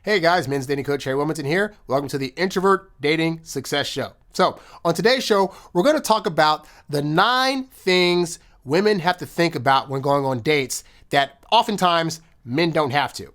Hey guys, men's dating coach HarryWilmington here. Welcome to the Introvert Dating Success Show. So, on today's show, we're going to talk about the 9 things women have to think about when going on dates that oftentimes men don't have to.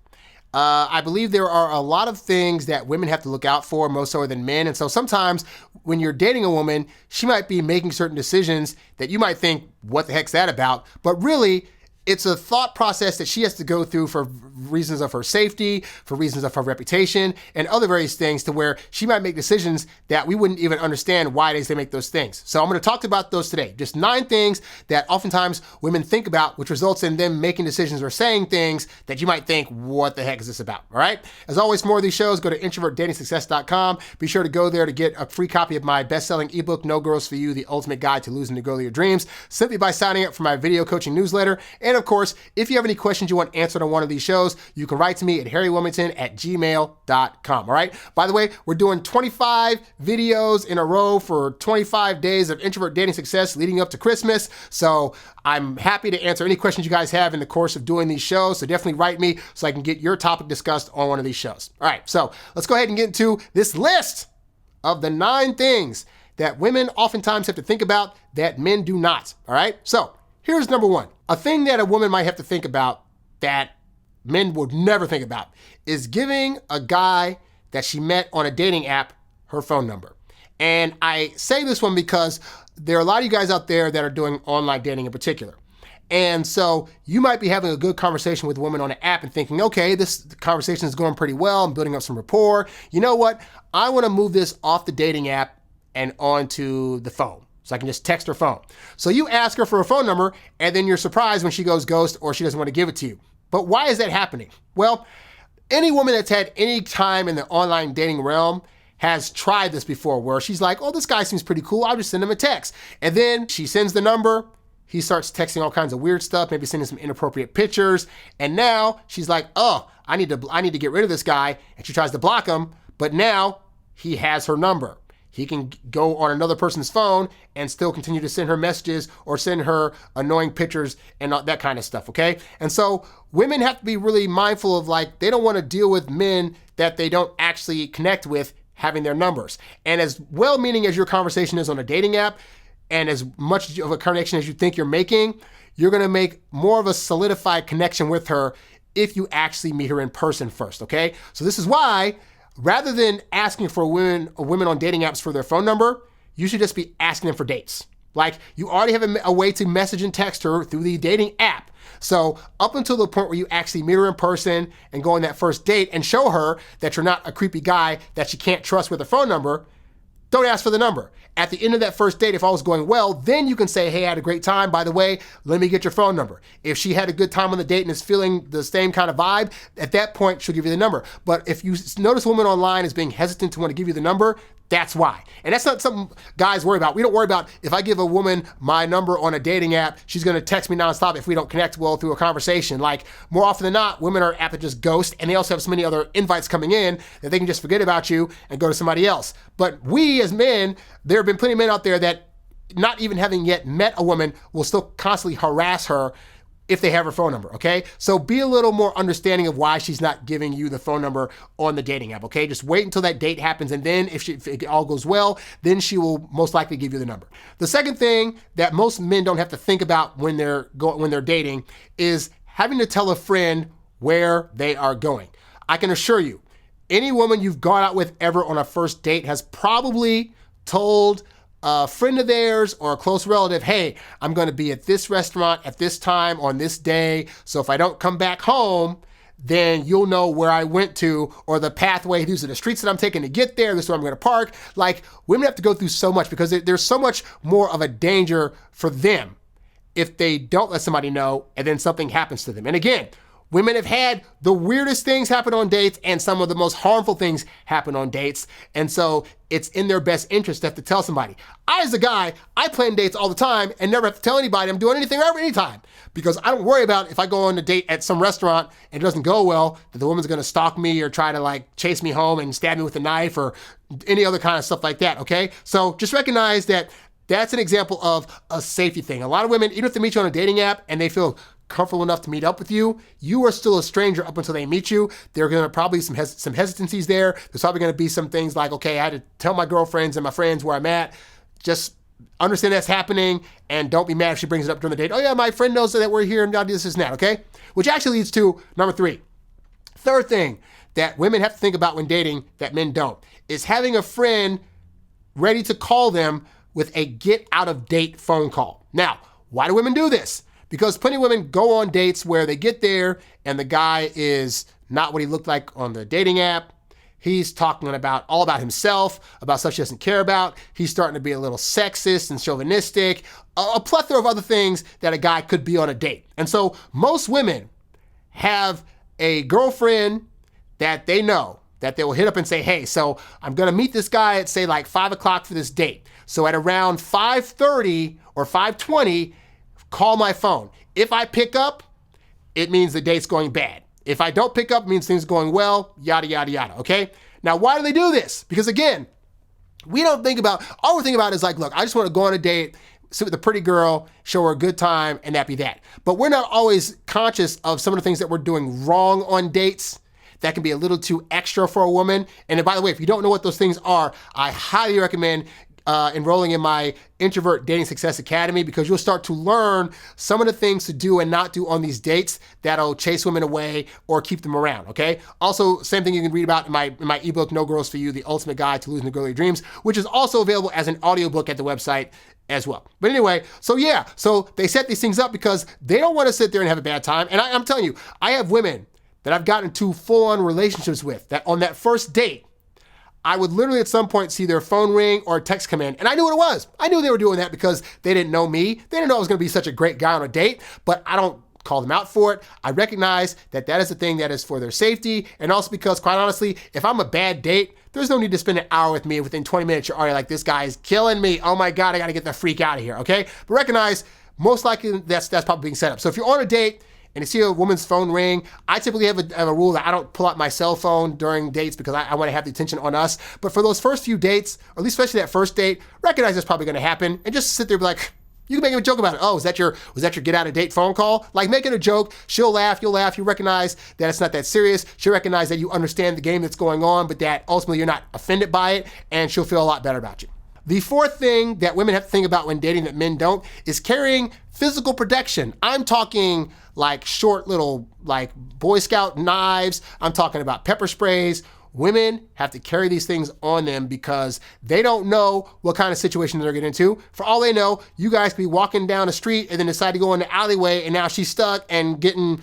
I believe there are a lot of things that women have to look out for, more so than men. And so sometimes when you're dating a woman, she might be making certain decisions that you might think, what the heck's that about? But really, it's a thought process that she has to go through for reasons of her safety, for reasons of her reputation, and other various things to where she might make decisions that we wouldn't even understand why it is they make those things. So I'm going to talk about those today. Just 9 things that oftentimes women think about, which results in them making decisions or saying things that you might think, what the heck is this about? All right. As always, for more of these shows, go to introvertdatingsuccess.com. Be sure to go there to get a free copy of my best-selling ebook, No Girls For You, The Ultimate Guide to Losing the Girl of Your Dreams, simply by signing up for my video coaching newsletter. And of course, if you have any questions you want answered on one of these shows, you can write to me at HarryWilmington@gmail.com. All right. By the way, we're doing 25 videos in a row for 25 days of introvert dating success leading up to Christmas. So I'm happy to answer any questions you guys have in the course of doing these shows. So definitely write me so I can get your topic discussed on one of these shows. All right. So let's go ahead and get into this list of the 9 things that women oftentimes have to think about that men do not. All right. So here's number 1. A thing that a woman might have to think about that men would never think about is giving a guy that she met on a dating app her phone number. And I say this one because there are a lot of you guys out there that are doing online dating in particular. And so you might be having a good conversation with a woman on an app and thinking, okay, this conversation is going pretty well. I'm building up some rapport. You know what? I want to move this off the dating app and onto the phone. So I can just text her phone. So you ask her for a phone number, and then you're surprised when she goes ghost or she doesn't want to give it to you. But why is that happening? Well, any woman that's had any time in the online dating realm has tried this before, where she's like, oh, this guy seems pretty cool. I'll just send him a text. And then she sends the number. He starts texting all kinds of weird stuff, maybe sending some inappropriate pictures. And now she's like, oh, I need to get rid of this guy. And she tries to block him. But now he has her number. He can go on another person's phone and still continue to send her messages or send her annoying pictures and that kind of stuff, okay? And so women have to be really mindful of, like, they don't want to deal with men that they don't actually connect with having their numbers. And as well-meaning as your conversation is on a dating app, and as much of a connection as you think you're making, you're going to make more of a solidified connection with her if you actually meet her in person first, okay? So this is why, rather than asking for women on dating apps for their phone number, you should just be asking them for dates. Like, you already have a way to message and text her through the dating app. So up until the point where you actually meet her in person and go on that first date and show her that you're not a creepy guy that she can't trust with a phone number, don't ask for the number. At the end of that first date, if all was going well, then you can say, hey, I had a great time. By the way, let me get your phone number. If she had a good time on the date and is feeling the same kind of vibe, at that point, she'll give you the number. But if you notice a woman online is being hesitant to want to give you the number, that's why. And that's not something guys worry about. We don't worry about, if I give a woman my number on a dating app, she's going to text me nonstop if we don't connect well through a conversation. Like, more often than not, women are apt to just ghost, and they also have so many other invites coming in that they can just forget about you and go to somebody else. But we as men, there have been plenty of men out there that, not even having yet met a woman, will still constantly harass her if they have her phone number, okay? So be a little more understanding of why she's not giving you the phone number on the dating app, okay? Just wait until that date happens, and then if it all goes well, then she will most likely give you the number. The second thing that most men don't have to think about when they're dating is having to tell a friend where they are going. I can assure you, any woman you've gone out with ever on a first date has probably told a friend of theirs or a close relative, hey, I'm going to be at this restaurant at this time on this day. So if I don't come back home, then you'll know where I went to, or the pathway. These are the streets that I'm taking to get there. This is where I'm going to park. Like, women have to go through so much because there's so much more of a danger for them if they don't let somebody know and then something happens to them. And again, women have had the weirdest things happen on dates and some of the most harmful things happen on dates. And so it's in their best interest to have to tell somebody. I, as a guy, I plan dates all the time and never have to tell anybody I'm doing anything ever, anytime. Because I don't worry about if I go on a date at some restaurant and it doesn't go well, that the woman's going to stalk me or try to like chase me home and stab me with a knife or any other kind of stuff like that, okay? So just recognize that that's an example of a safety thing. A lot of women, even if they meet you on a dating app and they feel comfortable enough to meet up with you, you are still a stranger up until they meet you. There are going to probably some hesitancies there. There's probably going to be some things like, okay, I had to tell my girlfriends and my friends where I'm at. Just understand that's happening, and don't be mad if she brings it up during the date. Oh yeah, my friend knows that we're here and gotta do this and that, okay? Which actually leads to number 3. Third thing that women have to think about when dating that men don't is having a friend ready to call them with a get out of date phone call. Now, why do women do this? Because plenty of women go on dates where they get there and the guy is not what he looked like on the dating app. He's talking all about himself, about stuff she doesn't care about. He's starting to be a little sexist and chauvinistic, a plethora of other things that a guy could be on a date. And so most women have a girlfriend that they know that they will hit up and say, hey, so I'm going to meet this guy at say like 5 o'clock for this date. So at around 5:30 or 5:20, call my phone. If I pick up, it means the date's going bad. If I don't pick up, it means things are going well, yada, yada, yada, okay? Now, why do they do this? Because again, all we're thinking about is like, look, I just want to go on a date, sit with a pretty girl, show her a good time, and that be that. But we're not always conscious of some of the things that we're doing wrong on dates that can be a little too extra for a woman. And by the way, if you don't know what those things are, I highly recommend enrolling in my Introvert Dating Success Academy, because you'll start to learn some of the things to do and not do on these dates that'll chase women away or keep them around, okay? Also, same thing you can read about in my ebook, No Girls For You, The Ultimate Guide to Losing the Girl of Your Dreams, which is also available as an audiobook at the website as well. But anyway, so they set these things up because they don't want to sit there and have a bad time. And I'm telling you, I have women that I've gotten into full-on relationships with that on that first date, I would literally at some point see their phone ring or a text come in, and I knew what it was. I knew they were doing that because they didn't know me. They didn't know I was going to be such a great guy on a date, but I don't call them out for it. I recognize that is a thing that is for their safety, and also because, quite honestly, if I'm a bad date, there's no need to spend an hour with me. Within 20 minutes, you're already like, this guy is killing me. Oh my God, I got to get the freak out of here, okay? But recognize, most likely that's probably being set up. So if you're on a date, and you see a woman's phone ring, I typically have a rule that I don't pull out my cell phone during dates because I want to have the attention on us. But for those first few dates, or at least especially that first date, recognize that's probably going to happen, and just sit there and be like, you can make a joke about it. Oh, was that your get out of date phone call? Like, make it a joke. She'll laugh, you'll laugh. You recognize that it's not that serious. She'll recognize that you understand the game that's going on, but that ultimately you're not offended by it, and she'll feel a lot better about you. The fourth thing that women have to think about when dating that men don't is carrying physical protection. I'm talking like short little like Boy Scout knives. I'm talking about pepper sprays. Women have to carry these things on them because they don't know what kind of situation they're getting into. For all they know, you guys could be walking down the street and then decide to go in the alleyway, and now she's stuck and getting,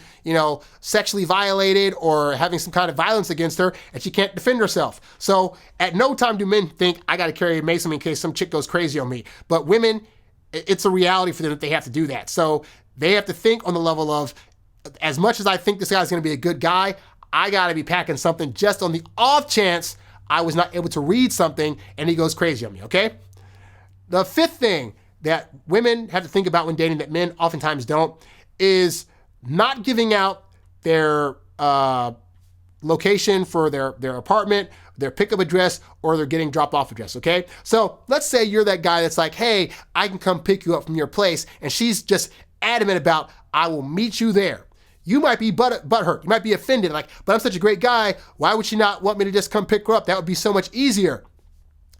sexually violated or having some kind of violence against her, and she can't defend herself. So at no time do men think, I got to carry a mace in case some chick goes crazy on me. But women, it's a reality for them that they have to do that. So they have to think on the level of, as much as I think this guy's going to be a good guy, I got to be packing something just on the off chance I was not able to read something and he goes crazy on me, okay? The fifth thing that women have to think about when dating that men oftentimes don't is not giving out their location for their apartment, their pickup address, or their getting dropped off address, okay? So let's say you're that guy that's like, hey, I can come pick you up from your place, and she's just adamant about, I will meet you there. You might be butthurt. You might be offended. Like, but I'm such a great guy. Why would she not want me to just come pick her up? That would be so much easier.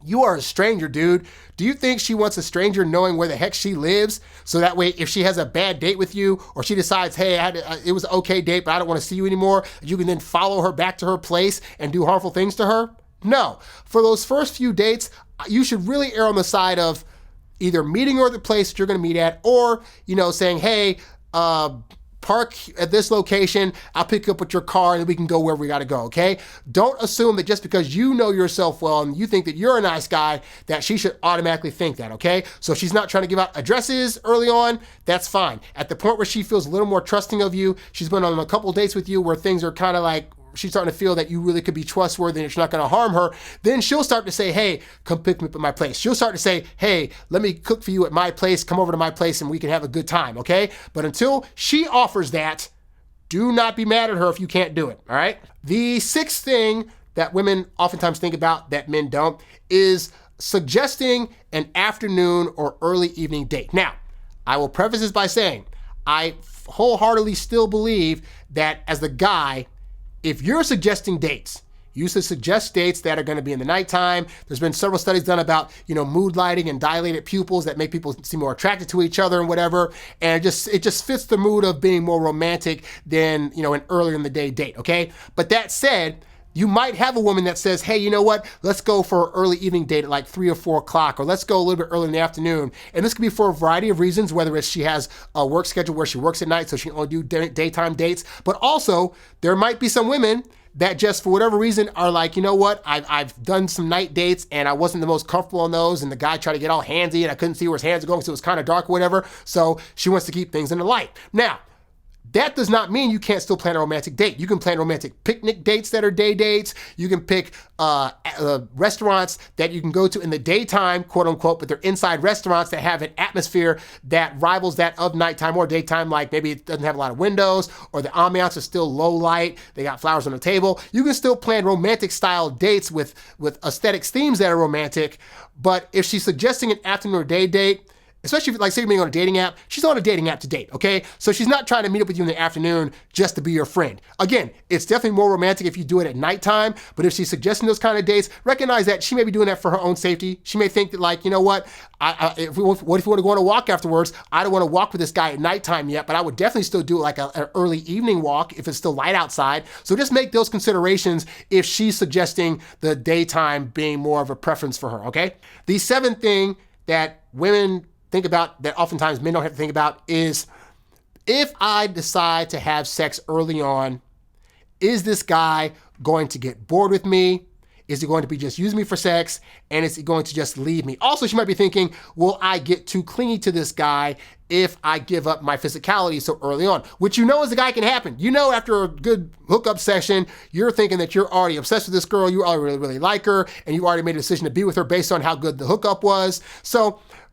You are a stranger, dude. Do you think she wants a stranger knowing where the heck she lives? So that way, if she has a bad date with you, or she decides, hey, it was an okay date, but I don't want to see you anymore, you can then follow her back to her place and do harmful things to her? No. For those first few dates, you should really err on the side of either meeting her at the place that you're going to meet at, or, saying, hey, park at this location, I'll pick you up with your car and we can go wherever we got to go, okay? Don't assume that just because you know yourself well and you think that you're a nice guy, that she should automatically think that, okay? So if she's not trying to give out addresses early on, that's fine. At the point where she feels a little more trusting of you, she's been on a couple dates with you where things are kind of like, she's starting to feel that you really could be trustworthy and it's not going to harm her, then she'll start to say, hey, come pick me up at my place. She'll start to say, hey, let me cook for you at my place. Come over to my place and we can have a good time, okay? But until she offers that, do not be mad at her if you can't do it, all right? The sixth thing that women oftentimes think about that men don't is suggesting an afternoon or early evening date. Now, I will preface this by saying, I wholeheartedly still believe that as the guy, if you're suggesting dates, you should suggest dates that are going to be in the nighttime. There's been several studies done about, mood lighting and dilated pupils that make people seem more attracted to each other and whatever. And it just fits the mood of being more romantic than, an earlier in the day date, okay? But that said, you might have a woman that says, hey, you know what? Let's go for an early evening date at like 3 or 4 o'clock, or let's go a little bit early in the afternoon. And this could be for a variety of reasons, whether it's she has a work schedule where she works at night, so she can only do daytime dates. But also, there might be some women that just for whatever reason are like, you know what, I've done some night dates and I wasn't the most comfortable on those, and the guy tried to get all handsy and I couldn't see where his hands were going, so it was kind of dark or whatever. So she wants to keep things in the light. Now, that does not mean you can't still plan a romantic date. You can plan romantic picnic dates that are day dates. You can pick restaurants that you can go to in the daytime, quote unquote, but they're inside restaurants that have an atmosphere that rivals that of nighttime or daytime. Like maybe it doesn't have a lot of windows, or the ambiance is still low light. They got flowers on the table. You can still plan romantic style dates with aesthetics themes that are romantic. But if she's suggesting an afternoon or day date, especially if, like, say you're being on a dating app, she's on a dating app to date, okay? So she's not trying to meet up with you in the afternoon just to be your friend. Again, it's definitely more romantic if you do it at nighttime, but if she's suggesting those kind of dates, recognize that she may be doing that for her own safety. She may think that, like, you know what, if we want to go on a walk afterwards, I don't want to walk with this guy at nighttime yet, but I would definitely still do like an early evening walk if it's still light outside. So just make those considerations if she's suggesting the daytime being more of a preference for her, okay? The seventh thing that women think about that oftentimes men don't have to think about is, if I decide to have sex early on, is this guy going to get bored with me? Is he going to be just using me for sex? And is he going to just leave me? Also, she might be thinking, will I get too clingy to this guy if I give up my physicality so early on? Which as a guy can happen. After a good hookup session, you're thinking that you're already obsessed with this girl, you already really, really like her, and you already made a decision to be with her based on how good the hookup was.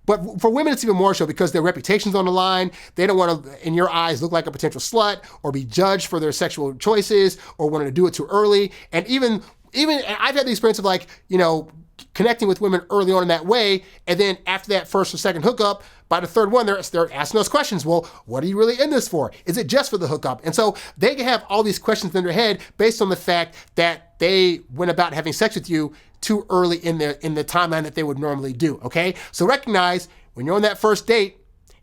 But for women, it's even more so because their reputation's on the line. They don't want to, in your eyes, look like a potential slut or be judged for their sexual choices or wanting to do it too early. And even I've had the experience of connecting with women early on in that way. And then after that first or second hookup, by the third one, they're asking those questions. Well, what are you really in this for? Is it just for the hookup? And so they can have all these questions in their head based on the fact that they went about having sex with you too early in the timeline that they would normally do, okay? So recognize when you're on that first date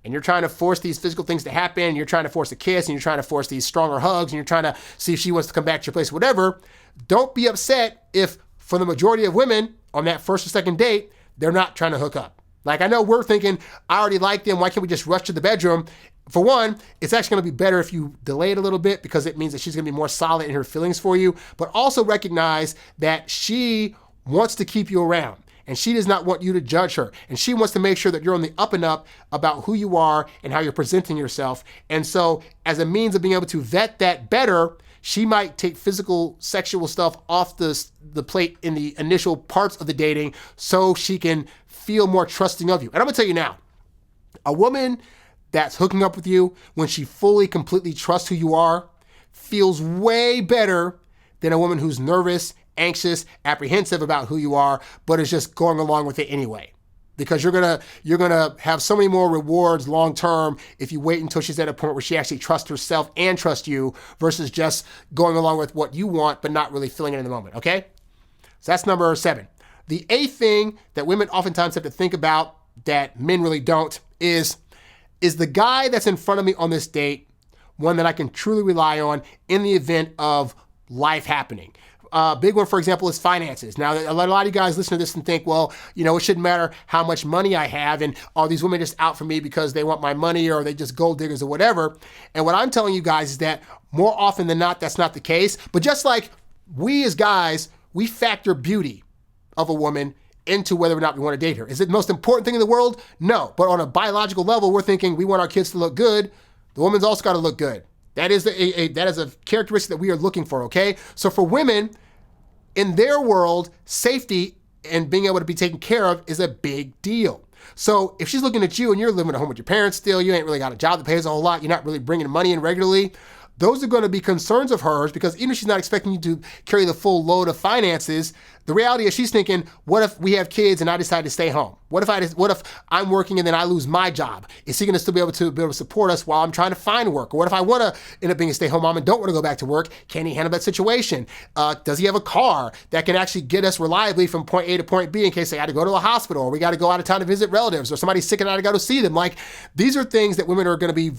and you're trying to force these physical things to happen, you're trying to force a kiss, and you're trying to force these stronger hugs, and you're trying to see if she wants to come back to your place, whatever, don't be upset if, for the majority of women on that first or second date, they're not trying to hook up. Like, I know we're thinking, I already like them, why can't we just rush to the bedroom? For one, it's actually going to be better if you delay it a little bit, because it means that she's going to be more solid in her feelings for you. But also recognize that she wants to keep you around, and she does not want you to judge her, and she wants to make sure that you're on the up and up about who you are and how you're presenting yourself. And so as a means of being able to vet that better, she might take physical, sexual stuff off the plate in the initial parts of the dating so she can feel more trusting of you. And I'm gonna tell you now, a woman that's hooking up with you when she fully, completely trusts who you are feels way better than a woman who's nervous, anxious, apprehensive about who you are, but is just going along with it anyway. Because you're gonna have so many more rewards long term if you wait until she's at a point where she actually trusts herself and trusts you, versus just going along with what you want but not really feeling it in the moment, okay? So that's number 7. The 8th thing that women oftentimes have to think about that men really don't is the guy that's in front of me on this date one that I can truly rely on in the event of life happening? Big one, for example, is finances. Now, a lot of you guys listen to this and think, well, it shouldn't matter how much money I have, and are these women just out for me because they want my money, or are they just gold diggers or whatever? And what I'm telling you guys is that more often than not, that's not the case. But just like we as guys, we factor beauty of a woman into whether or not we want to date her. Is it the most important thing in the world? No. But on a biological level, we're thinking we want our kids to look good. The woman's also got to look good. That is a characteristic that we are looking for, okay? So for women, in their world, safety and being able to be taken care of is a big deal. So if she's looking at you and you're living at home with your parents still, you ain't really got a job that pays a whole lot, you're not really bringing money in regularly, those are going to be concerns of hers, because even if she's not expecting you to carry the full load of finances, The reality is she's thinking, what if we have kids and I decide to stay home? What if I'm working and then I lose my job? Is he going to still be able to support us while I'm trying to find work? Or what if I want to end up being a stay-home mom and don't want to go back to work? Can he handle that situation? Does he have a car that can actually get us reliably from point A to point B in case they had to go to the hospital or we got to go out of town to visit relatives or somebody's sick and I got to go to see them? Like, these are things that women are going to be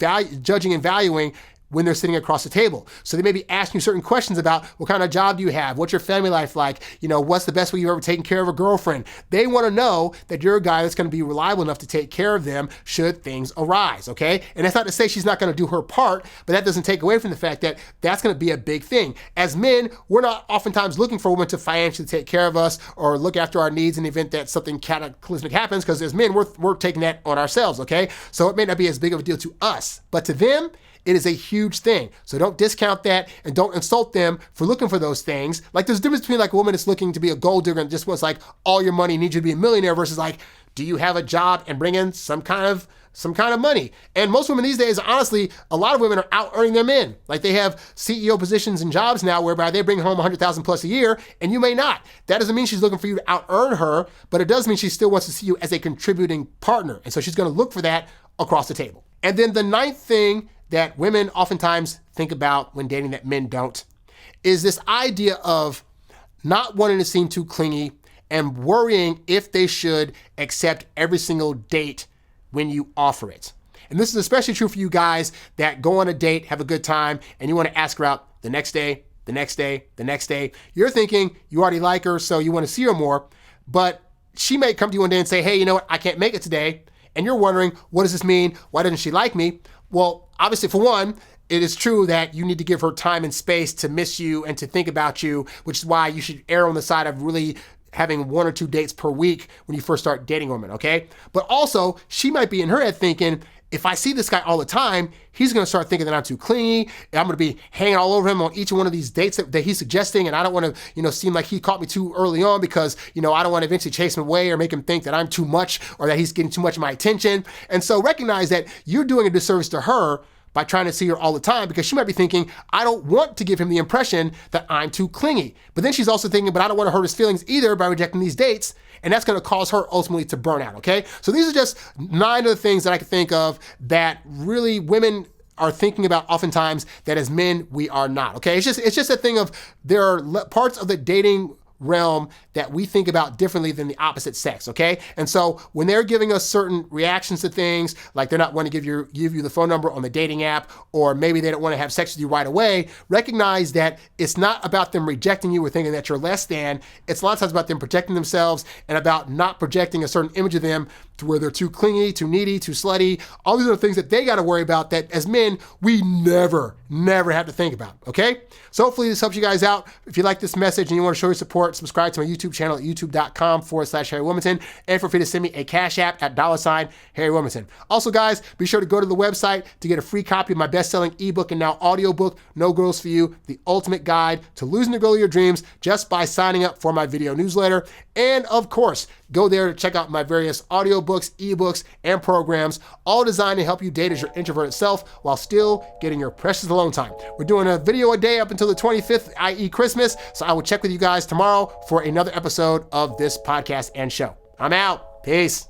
judging and valuing when they're sitting across the table. So they may be asking you certain questions about what kind of job do you have? What's your family life like? What's the best way you've ever taken care of a girlfriend? They want to know that you're a guy that's going to be reliable enough to take care of them should things arise, okay? And that's not to say she's not going to do her part, but that doesn't take away from the fact that that's going to be a big thing. As men, we're not oftentimes looking for women to financially take care of us or look after our needs in the event that something cataclysmic happens, because as men, we're taking that on ourselves, okay? So it may not be as big of a deal to us, but to them, it is a huge thing. So don't discount that and don't insult them for looking for those things. Like, there's a difference between like a woman that's looking to be a gold digger and just wants like all your money, needs you to be a millionaire, versus like, do you have a job and bring in some kind of money? And most women these days, honestly, a lot of women are out earning their men. Like, they have CEO positions and jobs now whereby they bring home $100,000 plus a year, and you may not. That doesn't mean she's looking for you to out earn her, but it does mean she still wants to see you as a contributing partner. And so she's going to look for that across the table. And then the ninth thing that women oftentimes think about when dating that men don't is this idea of not wanting to seem too clingy and worrying if they should accept every single date when you offer it. And this is especially true for you guys that go on a date, have a good time, and you want to ask her out the next day, the next day, the next day. You're thinking you already like her, so you want to see her more, but she may come to you one day and say, hey, you know what, I can't make it today. And you're wondering, what does this mean? Why doesn't she like me? Well, obviously, for one, it is true that you need to give her time and space to miss you and to think about you, which is why you should err on the side of really having 1 or 2 dates per week when you first start dating women, okay? But also, she might be in her head thinking, if I see this guy all the time, he's going to start thinking that I'm too clingy, and I'm going to be hanging all over him on each one of these dates that he's suggesting, and I don't want to, seem like he caught me too early on because, I don't want to eventually chase him away or make him think that I'm too much or that he's getting too much of my attention. And so recognize that you're doing a disservice to her by trying to see her all the time, because she might be thinking, I don't want to give him the impression that I'm too clingy. But then she's also thinking, but I don't want to hurt his feelings either by rejecting these dates. And that's going to cause her ultimately to burn out, okay? So these are just 9 of the things that I can think of that really women are thinking about oftentimes that as men, we are not, okay? It's just a thing of there are parts of the dating realm that we think about differently than the opposite sex, okay? And so when they're giving us certain reactions to things, like they're not wanting to give you the phone number on the dating app, or maybe they don't want to have sex with you right away, recognize that it's not about them rejecting you or thinking that you're less than. It's a lot of times about them protecting themselves and about not projecting a certain image of them to where they're too clingy, too needy, too slutty. All these are things that they got to worry about that as men, we never have to think about, okay? So hopefully this helps you guys out. If you like this message and you want to show your support, subscribe to my YouTube channel at youtube.com/HarryWilmington, and feel free to send me a cash app at $HarryWilmington. Also, guys, be sure to go to the website to get a free copy of my best-selling ebook and now audiobook, No Girls For You, the ultimate guide to losing the girl of your dreams, just by signing up for my video newsletter. And of course, go there to check out my various audiobooks, ebooks, and programs, all designed to help you date as your introverted self while still getting your precious alone time. We're doing a video a day up until the 25th, i.e. Christmas, so I will check with you guys tomorrow for another episode of this podcast and show. I'm out. Peace.